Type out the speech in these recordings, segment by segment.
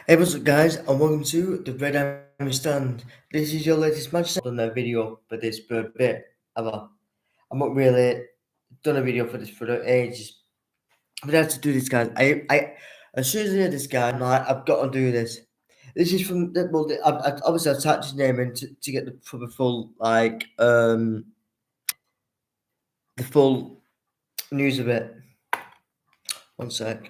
Hey, what's up, guys, and welcome to the Red Diamond Stand. This is your latest Manchester. I've done a video for this for a bit. I've not really done a video for this for ages. But I had to do this, guys. As soon as I hear this guy, I'm like, I've got to do this. This is from obviously I've typed his name in to get the full the full news of it. One sec.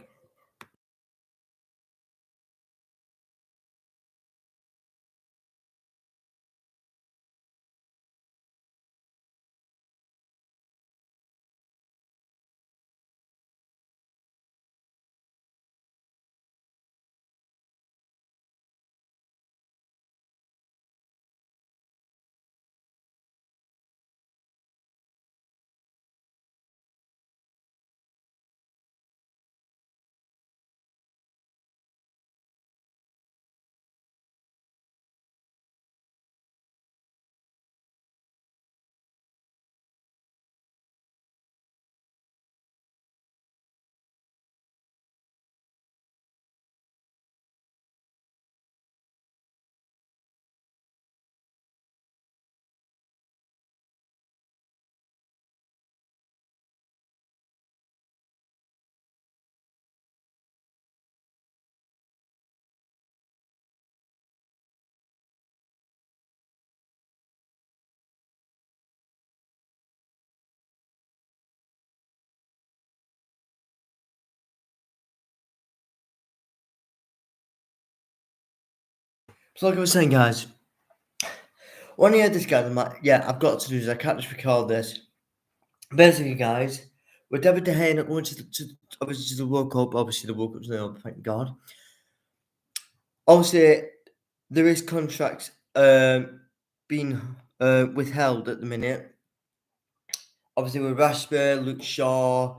So like I was saying, guys, when I heard this guy, I'm like, yeah, I've got to do this. I can't just record this. Basically, guys, with David De Gea not going obviously to the World Cup, obviously the World Cup's now, thank God. Obviously, there is contracts being withheld at the minute. Obviously, with Rashford, Luke Shaw,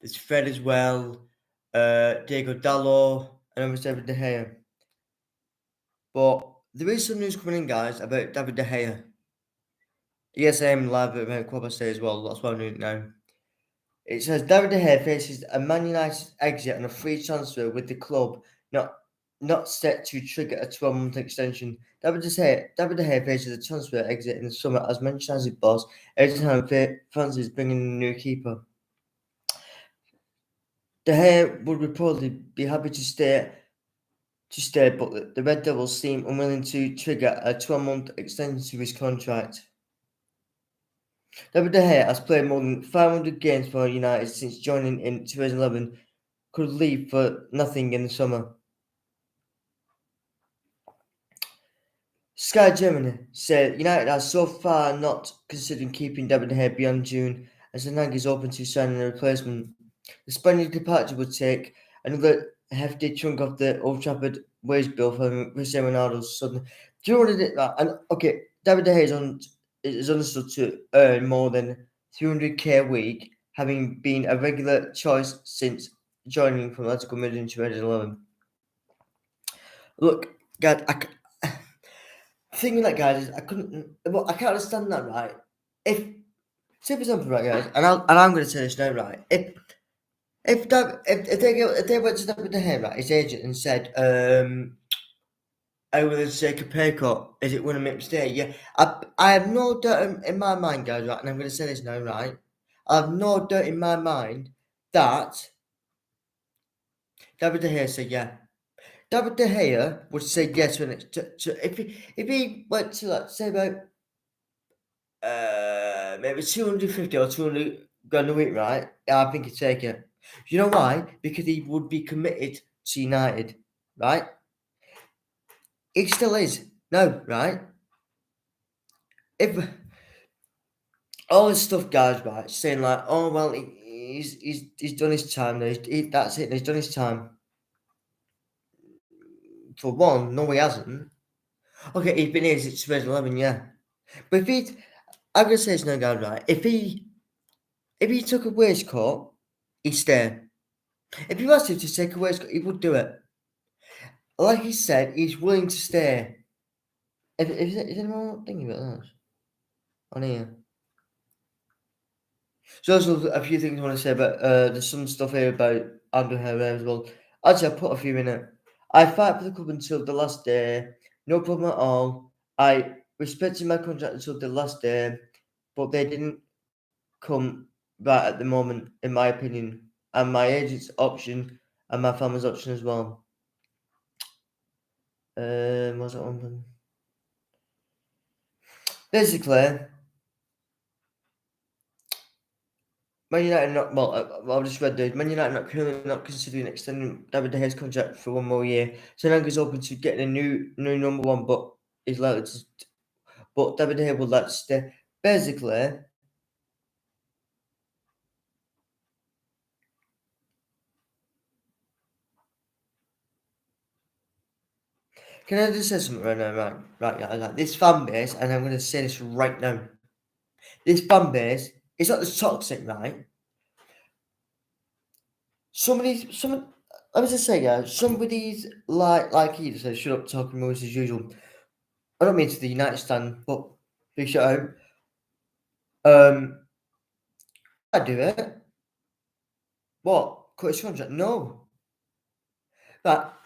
there's Fred as well, Diego Dallo, and obviously David De Gea. But there is some news coming in, guys, about David De Gea. ESM live at Club say as well. That's what I'm doing now. It says David De Gea faces a Man United exit and a free transfer with the club not set to trigger a 12-month extension. David De Gea faces a transfer exit in the summer as Manchester United boss every time fancies bringing in a new keeper. De Gea would reportedly be happy to stay, but the Red Devils seem unwilling to trigger a 12-month extension to his contract. David De Gea has played more than 500 games for United since joining in 2011. Could leave for nothing in the summer. Sky Germany said United are so far not considering keeping David De Gea beyond June, as the Nag is open to signing a replacement. The Spanish departure would take another hefty chunk of the Old Trafford wage bill for Cristiano Ronaldo's sudden. Do you know what it is? And okay, David De Gea is understood to earn more than 300k a week, having been a regular choice since joining from Atletico Madrid in 2011. Look, guys, thinking that, guys, is I couldn't. Well, I can't understand that, right? If, say for example, right, guys, I'm going to say this now, right? If they went to David De Gea, right, his agent, and said, I will take a pay cut, is it going to make me stay? Yeah, I have no doubt in my mind, guys, right, and I'm going to say this now, right? I have no doubt in my mind that David De Gea said yeah. David De Gea would say yes if he went to, like, say about maybe 250 or 200 grand a week, right? Yeah, I think he'd take it. You know why? Because he would be committed to United, right? He still is. No, right? If all this stuff, guys, right, saying like, oh well, he's done his time. That's it. He's done his time. For one, no, he hasn't. Okay, he's been here since 2011, yeah. But if he, I'm gonna say it's no, guys, right? If he took a wage cut, he'd stay. If you asked him to take a wage cut, he would do it. Like he said, he's willing to stay. Is anyone thinking about that on here? So also a few things I want to say about there's some stuff here about Andrew Herrera as well. Actually, I put a few in it. I fight for the club until the last day, no problem at all. I respected my contract until the last day, but they didn't come right at the moment, in my opinion, and my agent's option and my family's option as well. What's that one? Basically, Man United not well. I've just read this. Man United not currently not considering extending David De Gea's contract for one more year. Solanga's open to getting a new number one, but is likely to. But David De Gea would like to stay. Basically, can I just say something right now? Right, yeah, like this fan base, and I'm going to say this right now. This fan base is not as toxic, right? Some. I was just saying, guys. Somebody's like you said, shut up, talking noise as usual. I don't mean to the United stand, but big shout out. I do it. What? Cut his contract? No. But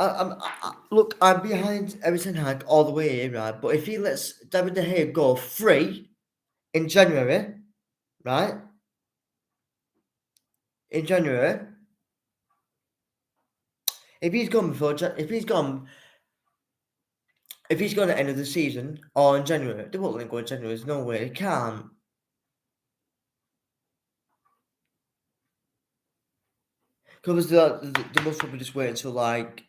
look, I'm behind everything Hank all the way in, right? But if he lets David De Gea go free in January, right? In January, if he's gone if he's gone at the end of the season or in January, they won't let him go in January. There's no way. He can't. Because they must probably just wait until like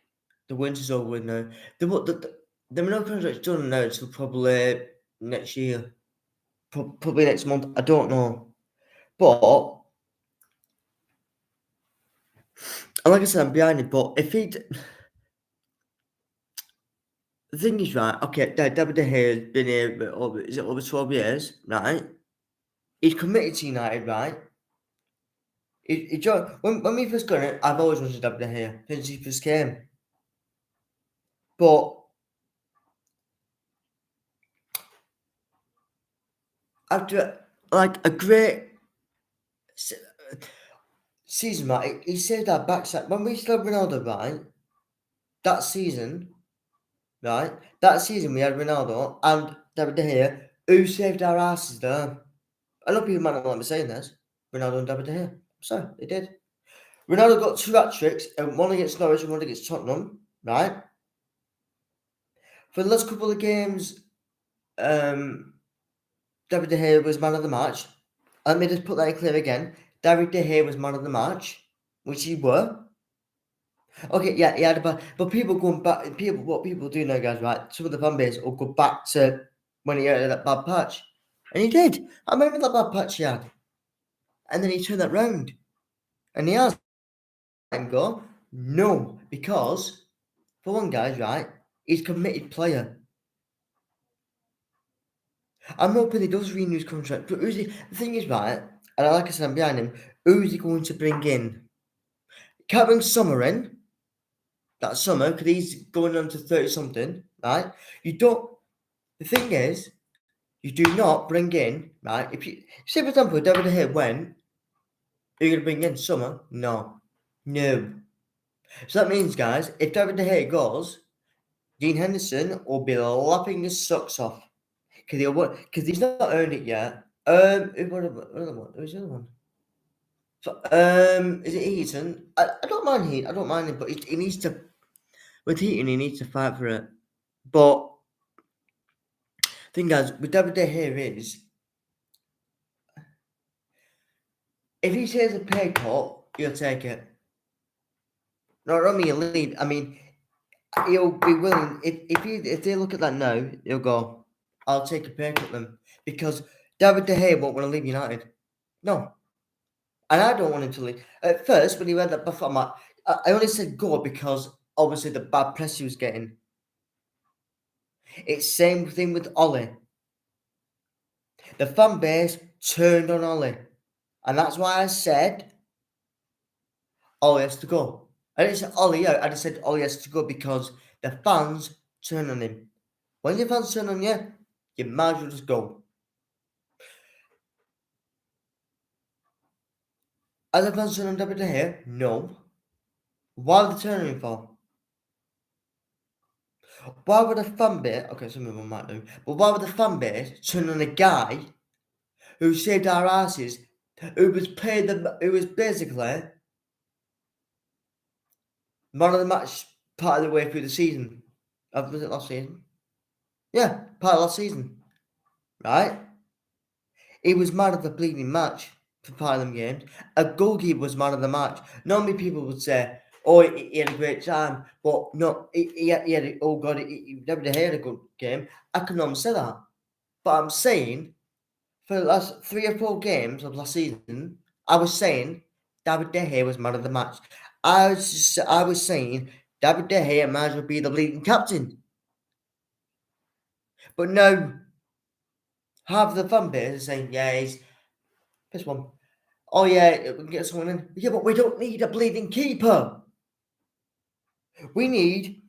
the winter's over with now. The minimum contract's done now until probably next year. Probably next month. I don't know. But like I said, I'm behind it. But if he, the thing is, right? Okay, David De Gea has been here is it over 12 years, right? He's committed to United, right? He joined when we first got it. I've always wanted David De Gea since he first came. But after like a great se- season, right? He saved our backside when we still had Ronaldo, right? That season, right? That season we had Ronaldo and David De Gea, who saved our asses there. I know people might not like me saying this. Ronaldo and David De Gea. So they did. Ronaldo got two hat tricks, and one against Norwich and one against Tottenham, right? For the last couple of games, David De Gea was man of the match. Let me just put that in clear again. David De Gea was man of the match, which he were. Okay, yeah, he had a bad, but people going back, what people do now, guys, right? Some of the fan base will go back to when he had that bad patch, and he did. I remember that bad patch he had, and then he turned that round, and he has. And go, no, because for one, guys, right, he's a committed player. I'm hoping he does renew his contract, but who's he? The thing is, right, and like I said, I'm behind him. Who's he going to bring in? Can't bring Summer in that summer because he's going on to 30 something, right? You don't. The thing is, you do not bring in, right? If you say, for example, David De Gea went, are you going to bring in Summer? No, no. So that means, guys, if David De Gea goes, Dean Henderson will be lapping his socks off because he's not earned it yet. Who's the other one? So, is it Heaton? I don't mind Heat. I don't mind him, but he needs to. With Heaton, he needs to fight for it. But thing is, with David De Gea is, if he says a pay cut, he'll take it. Not only a lead. I mean, he'll be willing. If they look at that now, he'll go, "I'll take a pay cut then," because David De Gea won't want to leave United. No, and I don't want him to leave. At first, when he read that before, I only said go because obviously the bad press he was getting. It's same thing with Ollie. The fan base turned on Ollie, and that's why I said Ollie has to go. I didn't say Ollie out. I just said Ollie has to go because the fans turn on him. When the fans turn on you, you might as well just go. Are the fans turn on David De Gea? No. Why are they turning him for? Why would a fan base, okay, some of them might do, but why would the fan base turn on a guy who saved our asses, who was who was basically man of the match part of the way through the season? Was it last season? Yeah, part of last season, right? He was man of the bleeding match for part of them games. A goalkeeper was man of the match. Normally people would say, oh, he had a great time, but no, he had oh God, he never had a good game. I can normally say that. But I'm saying, for the last 3 or 4 games of last season, I was saying David De Gea was man of the match. I was saying David De Gea might as well be the leading captain. But now, half of the fan base is saying, yeah, he's this one. Oh yeah, we can get someone in. Yeah, but we don't need a bleeding keeper. We need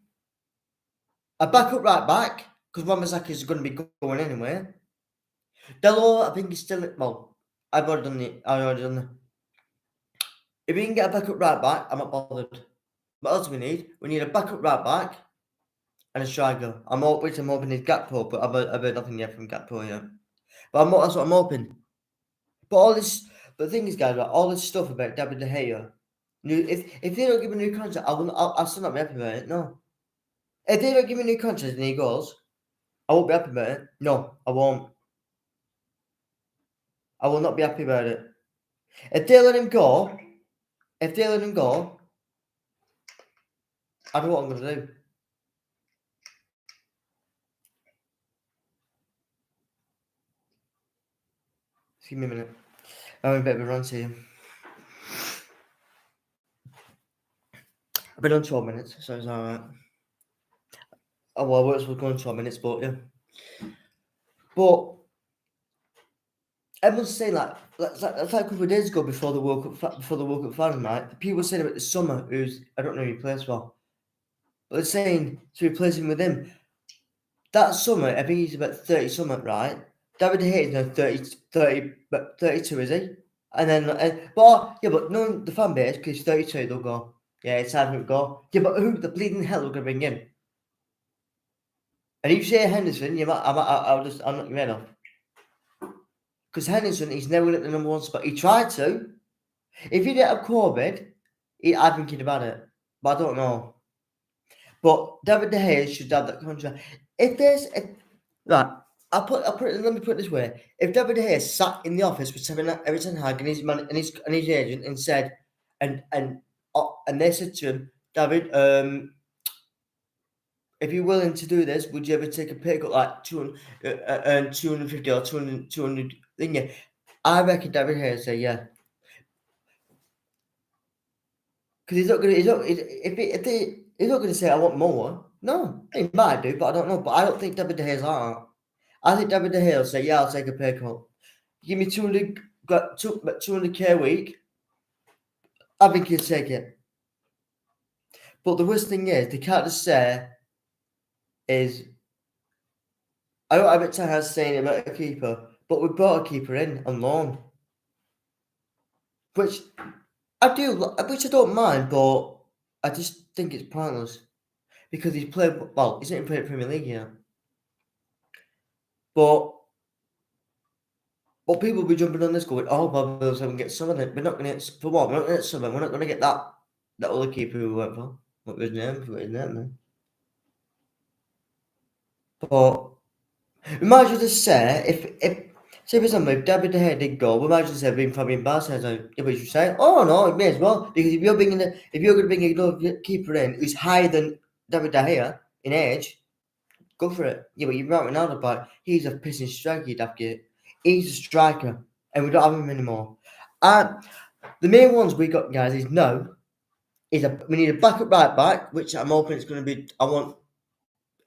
a backup right back, because Ramazaki is going to be going anyway. Delo, I think he's still, well, I've already done it. If we can get a backup right back, I'm not bothered. What else do we need? We need a backup right back and a striker. I'm hoping he's Gakpo, but I've heard nothing yet from Gakpo yet. But that's what I'm hoping. But the thing is, guys, all this stuff about David De Gea, if they don't give me a new contract, I'll still not be happy about it. No. If they don't give me a new contract and he goes, I won't be happy about it. No, I won't. I will not be happy about it. If they let him go, I know what I'm going to do. Just give me a minute. I'm having a bit of a rant here. I've been on 12 minutes, so it's alright. Oh, well, we're going 12 minutes, but yeah. But everyone's saying that's like a couple of days ago before the World Cup final, right? People were saying about the Summer, who's I don't know who he plays for, but they're saying to replace him with him. That Summer, I think he's about 30 something, right? David De Gea is now 32, is he? And then, but no, the fan base, because he's 32, they'll go, yeah, it's time for him to go. Yeah, but who the bleeding hell are going to bring in? And if you say Henderson, I'm not your head off. Because Henderson, he's never at the number one spot. He tried to. If he didn't have COVID, I'd thinking about it. But I don't know. But David De Gea should have that contract. Right, let me put it this way. If David De Gea sat in the office with Eric Ten Hag and his man and his agent and said, and they said to him, David, if you're willing to do this, would you ever take a pay cut like 250 or 200 thing? I reckon David Gea say yeah. Because he's not going to say I want more. No, he might do, but I don't know. But I don't think David De Gea's like that. I think David De Gea will say, yeah, I'll take a pay cut. Give me 200k a week. I think he'll take it. But the worst thing is, they can't just say is, I don't have it to has saying about a keeper, but we brought a keeper in on loan. Which I don't mind, but I just think it's pointless. Because he's not even playing Premier League yet. But people will be jumping on this going, oh, well, we'll so we can get some of it. We're not going to get, for what? We're not going to get some of it. We're not going to get that other keeper who we went for. What was his name? Man. But we might as well just say, say for example, if David De Gea did go, we might as well say being Fabian Barca. Yeah, but you say, oh no, it may as well. Because if you're going to bring a keeper in who's higher than David De Gea in age, go for it. Yeah, but you're right Ronaldo, but he's a pissing striker, you'd have to get. He's a striker, and we don't have him anymore. The main ones we got, guys, is we need a backup right back, which I'm hoping it's going to be. I want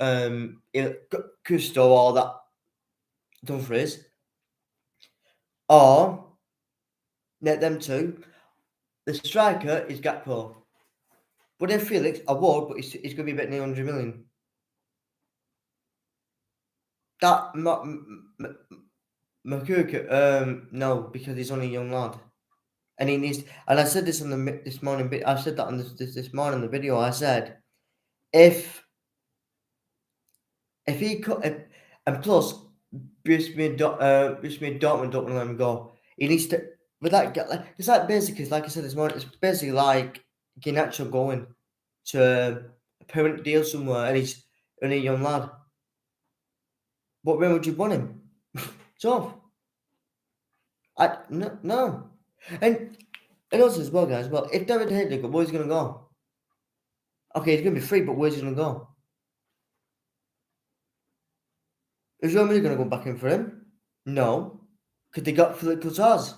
Custo or that Dumfries, or net them two. The striker is Gakpo. But then Felix, I would, but it's going to be about 900 million. That Makuka, no, because he's only a young lad. And he needs, and I said this on this morning. I said that on this morning in the video. I said, if If he could, and plus, Borussia Dortmund don't want to let him go. He needs to. With that, it's like basically, like I said this morning, it's basically like Garnacho going to a permanent deal somewhere, and he's only a young lad. But where would you want him? So, no. And also as well, guys. Well, if David De Gea, where's he gonna go? Okay, he's gonna be free, but where's he gonna go? Is Real Madrid gonna go back in for him? No, because they got Philippe Coutinho.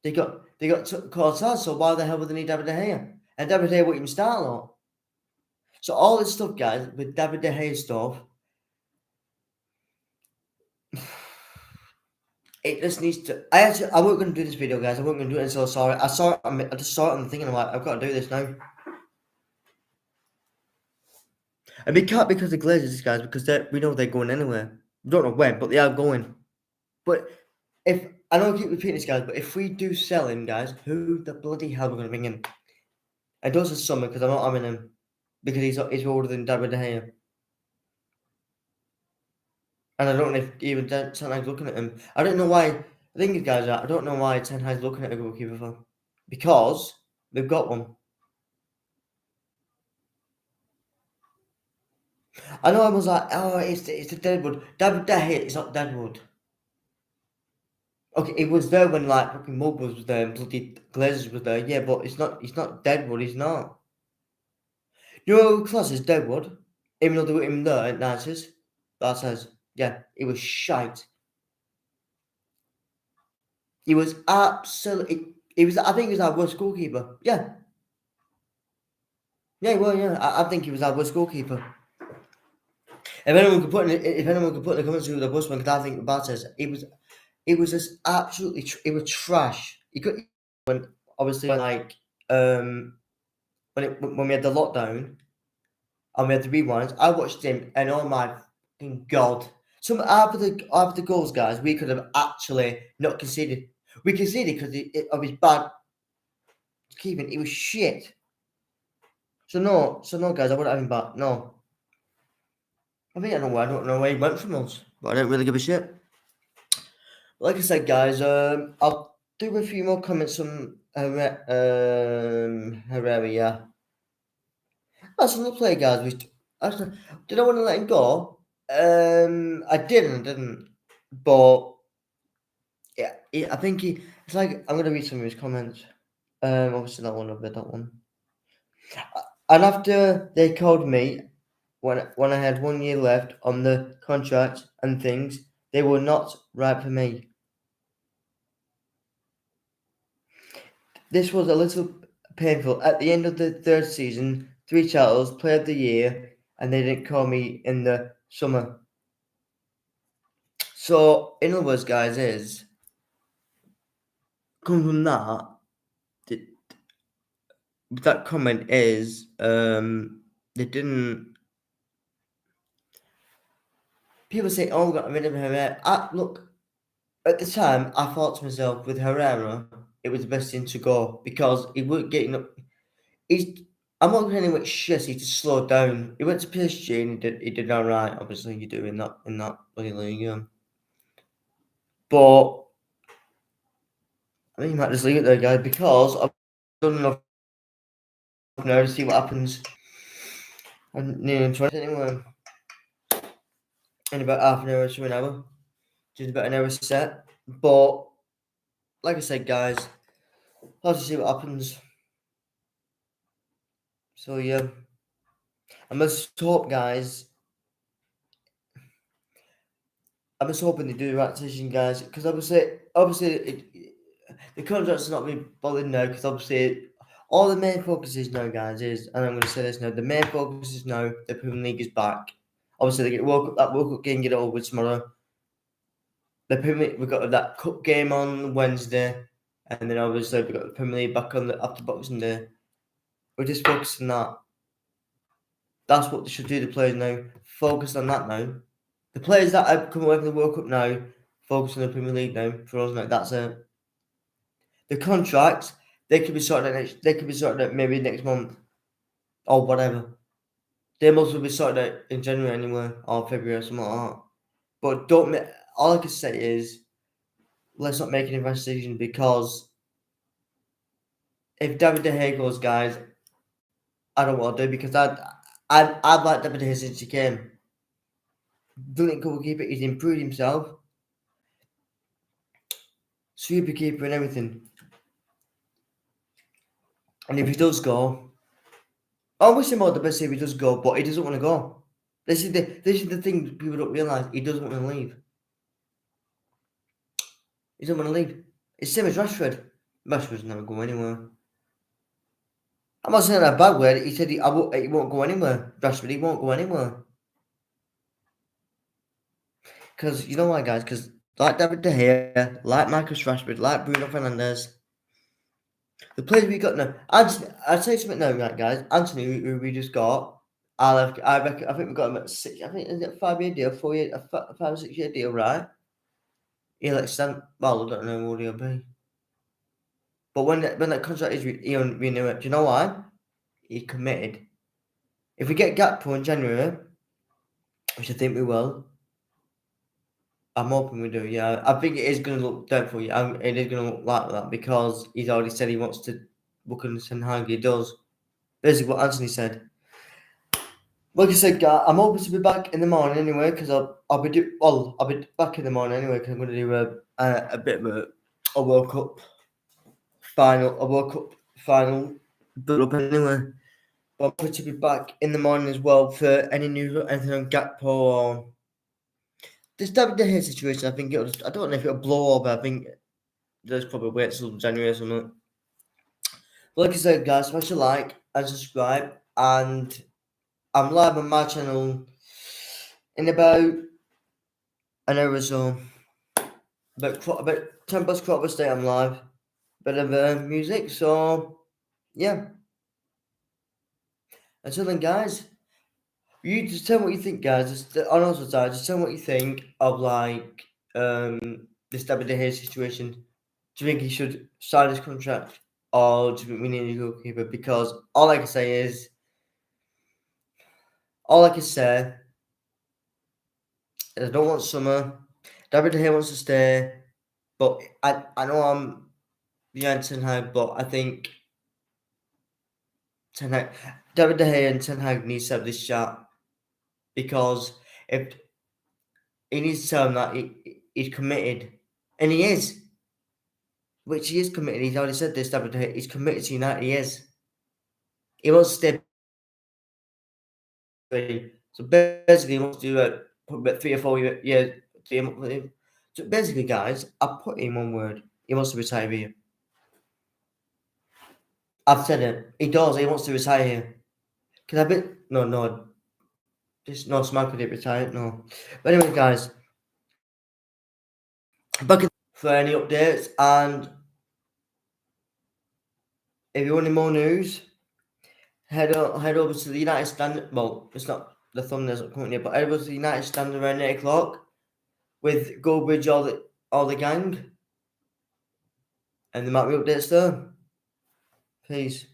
They got Coutinho. So why the hell would they need David De Gea? And David De Gea won't even start though. So all this stuff, guys, with David De Gea stuff, it just needs to. I wasn't going to do this video, guys. I wasn't going to do it until I saw it. I saw it. I just saw it on the thing, and I'm like, I've got to do this now. And we can't because the Glazers, guys, because we know they're going anywhere. We don't know when, but they are going. But if I know I keep repeating this, guys, but if we do sell him, guys, who the bloody hell are we going to bring in? And does the summer because I'm not having him because he's older than David De Gea. And I don't know if even Ten Hag's looking at him. I don't know why. The thing is, guys, I don't know why Ten Hag's looking at a goalkeeper for. Because they've got one. I know I was like, oh, it's the Deadwood. David De Gea, it's not Deadwood. Okay, it was there when like fucking Muggs was there and bloody Glazers was there. Yeah, but it's not Deadwood, it's not. You know who class is Deadwood? Even though they were him there at Nancy's. That says, yeah, it was shite. He was absolutely. He was. I think he was our worst goalkeeper. Yeah. Yeah. Well, yeah. I think he was our worst goalkeeper. If anyone could put in the comments who the worst one, because I think Bad says it was just absolutely. It was trash. He could when obviously like when we had the lockdown and we had the rewinds. I watched him and oh my fucking god. Some after the goals, guys, we could have actually not conceded. We conceded because of his bad keeping. It was shit. So no, guys, I wouldn't have him back. No, I don't know where he went from us, but I don't really give a shit. Like I said, guys, I'll do a few more comments on Herrera. Yeah, that's another player, guys. Actually, did I want to let him go? I didn't. But yeah, I think it's like I'm gonna read some of his comments. Obviously that one over that one. And after they called me, when I had 1 year left on the contract and things, they were not right for me. This was a little painful. At the end of the third season, 3 titles, Player of the Year, and they didn't call me in the summer. So, in other words, guys, is come from that comment is they didn't. People say, "Oh, we got rid of Herrera." Look, at the time, I thought to myself, with Herrera, it was the best thing to go because he weren't getting up. I'm not saying he went shit. He just slowed down. He went to PSG and he did all right. Obviously, you do in that bloody league. But I think you might just leave it there, guys, because I've done enough now to see what happens. I'm nearly 20 anyway. In about half an hour to an hour, just about an hour set. But like I said, guys, I'll have to see what happens. So yeah, I must hope, guys. I'm just hoping they do the right decision, guys, because obviously, the contract's not being bothered now, because obviously, all the main focus is now, guys, and I'm going to say this now, the main focus is now the Premier League is back. Obviously, they get World Cup game, get it over with tomorrow. The Premier League, we've got that Cup game on Wednesday, and then obviously we've got the Premier League back on after Boxing Day. We're just focusing on that. That's what they should do, the players now. Focus on that now. The players that have come away from the World Cup now, focus on the Premier League now. For us now, that's it. The contracts, they could be sorted out maybe next month or whatever. They must be sorted out in January anyway, or February or something like that. But don't make, all I can say is, let's not make an investigation because if David De Gea goes, guys, I don't want to do because I've liked David De Gea since he came. Brilliant goalkeeper, he's improved himself. Super keeper and everything. And if he does go, I wish him all the best if he does go, but he doesn't want to go. This is the thing people don't realise. He doesn't want to leave. He doesn't want to leave. It's same as Rashford. Rashford's never go anywhere. I'm not saying that in a bad way. He said he won't go anywhere. Rashford, he won't go anywhere. Because, you know why, guys? Because, like David De Gea, like Marcus Rashford, like Bruno Fernandes, the players we got now. Anthony, I'll tell you something now, right, guys. Anthony, who we just got, I think we got him at 6, I think, is it a 5-year deal, 4-year, a 5 or 6-year deal, right? He'll extend, well, I don't know what he'll be. But when that contract is, he'll renew it. Do you know why? He committed. If we get Gakpo in January, which I think we will, I'm hoping we do, yeah. I think it is going to look doubtful. It is going to look like that because he's already said he wants to book on Ten Hag. He does. Basically, what Anthony said. Like I said, guys, I'm hoping to be back in the morning anyway because I'll be back in the morning anyway because I'm going to do a bit of a World Cup final build up anyway. But I'm hoping to be back in the morning as well for any news or anything on Gakpo or this David De Gea situation. I think I don't know if it'll blow up, but I think there's probably wait till January or something. But like I said, guys, smash a like and subscribe, and I'm live on my channel in about an hour or so. About 10 past quarter past 8 I'm live. Bit of music, so yeah. Until then, guys, you just tell me what you think, guys. Just on also side, just tell me what you think of like this David De Gea situation. Do you think he should sign his contract, or do you think we need a goalkeeper? Because all I can say is, I don't want Summer. David De Gea wants to stay, but I know I'm behind Ten Hag, but I think Ten Hag, David De Gea and Ten Hag needs to have this chat because if he needs to tell him that he's committed, and he is, which he is committed. He's already said this. David De Gea, he's committed to United. He is. He wants to stay. So basically, he wants to do about 3 or 4 years. So basically, guys, I put in one word. He wants to retire here. I've said it. He does. He wants to retire here. Can I be? No. Just no. Smack did retire. No. But anyway, guys, back in for any updates, and if you want any more news, head over to the United Stand. Well, it's not the thumbnail's not coming here, but head over to the United Stand around 8 o'clock with Goldbridge, all the gang, and there might be updates there. Peace.